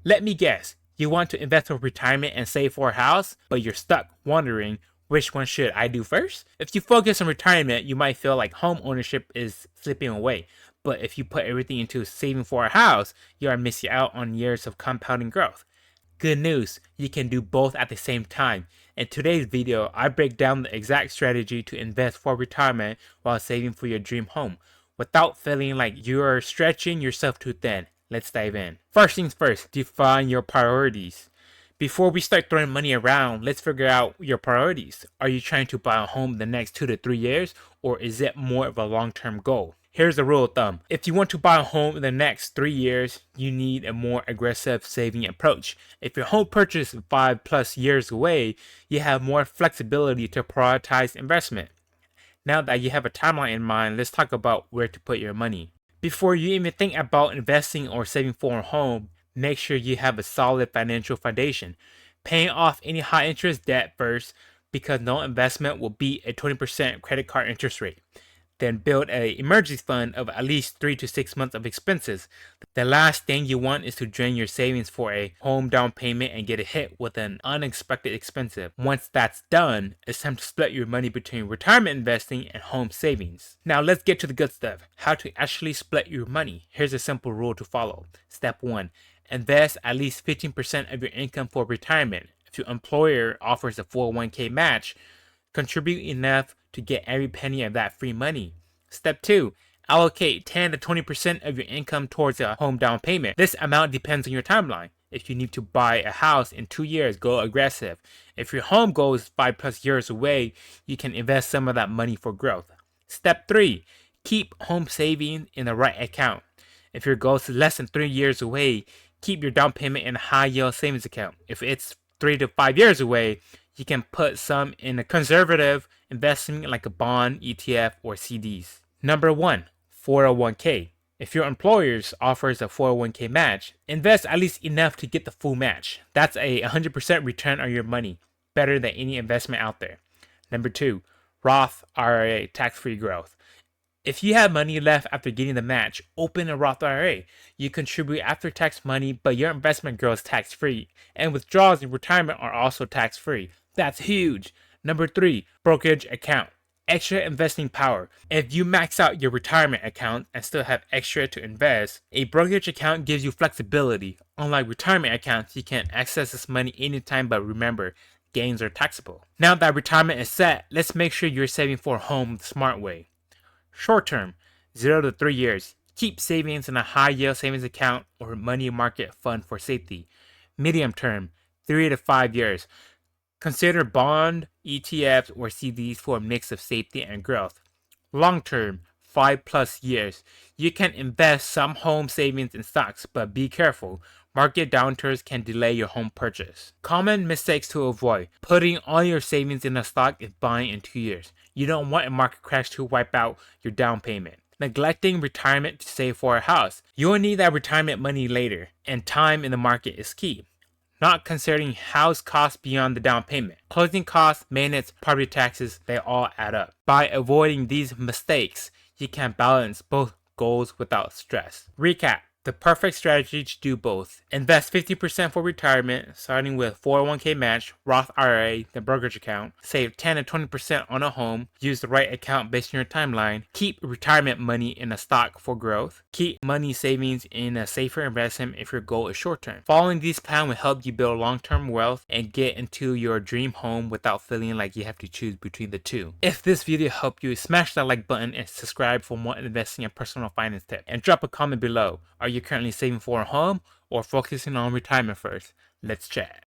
Let me guess, you want to invest for retirement and save for a house, but you're stuck wondering which one should I do first? If you focus on retirement, you might feel like home ownership is slipping away. But if you put everything into saving for a house, you are missing out on years of compounding growth. Good news, you can do both at the same time. In today's video, I break down the exact strategy to invest for retirement while saving for your dream home, without feeling like you are stretching yourself too thin. Let's dive in. First things first, define your priorities. Before we start throwing money around, let's figure out your priorities. Are you trying to buy a home in the next 2 to 3 years, or is it more of a long-term goal? Here's the rule of thumb. If you want to buy a home in the next 3 years, you need a more aggressive saving approach. If your home purchase is 5+ years away, you have more flexibility to prioritize investment. Now that you have a timeline in mind, let's talk about where to put your money. Before you even think about investing or saving for a home, make sure you have a solid financial foundation. Paying off any high interest debt first, because no investment will beat a 20% credit card interest rate. Then build an emergency fund of at least 3 to 6 months of expenses. The last thing you want is to drain your savings for a home down payment and get hit with an unexpected expense. Once that's done, it's time to split your money between retirement investing and home savings. Now let's get to the good stuff. How to actually split your money. Here's a simple rule to follow. Step 1. Invest at least 15% of your income for retirement. If your employer offers a 401k match, contribute enough to get every penny of that free money. Step 2. Allocate 10 to 20% of your income towards a home down payment. This amount depends on your timeline. If you need to buy a house in 2 years, go aggressive. If your home goal is 5+ years away, you can invest some of that money for growth. Step 3. Keep home savings in the right account. If your goal is less than 3 years away, keep your down payment in a high yield savings account. If it's 3 to 5 years away, you can put some in a conservative investment like a bond, ETF, or CDs. Number 1, 401k. If your employer offers a 401k match, invest at least enough to get the full match. That's a 100% return on your money, better than any investment out there. Number 2, Roth IRA, tax-free growth. If you have money left after getting the match, open a Roth IRA. You contribute after-tax money, but your investment grows tax-free, and withdrawals in retirement are also tax-free. That's huge. Number 3, brokerage account. Extra investing power. If you max out your retirement account and still have extra to invest, a brokerage account gives you flexibility. Unlike retirement accounts, you can access this money anytime, but remember, gains are taxable. Now that retirement is set, let's make sure you're saving for a home the smart way. Short term, 0 to 3 years. Keep savings in a high yield savings account or money market fund for safety. Medium term, 3 to 5 years. Consider bond, ETFs, or CDs for a mix of safety and growth. Long term, 5+ years. You can invest some home savings in stocks, but be careful. Market downturns can delay your home purchase. Common mistakes to avoid. Putting all your savings in a stock and buying in 2 years. You don't want a market crash to wipe out your down payment. Neglecting retirement to save for a house. You will need that retirement money later, and time in the market is key. Not considering house costs beyond the down payment. Closing costs, maintenance, property taxes, they all add up. By avoiding these mistakes, you can balance both goals without stress. Recap. The perfect strategy to do both. Invest 50% for retirement, starting with 401k match, Roth IRA, the brokerage account. Save 10 to 20% on a home. Use the right account based on your timeline. Keep retirement money in a stock for growth. Keep money savings in a safer investment if your goal is short term. Following these plans will help you build long-term wealth and get into your dream home without feeling like you have to choose between the two. If this video helped you, smash that like button and subscribe for more investing and personal finance tips. And drop a comment below. Are you currently saving for a home or focusing on retirement first? Let's chat.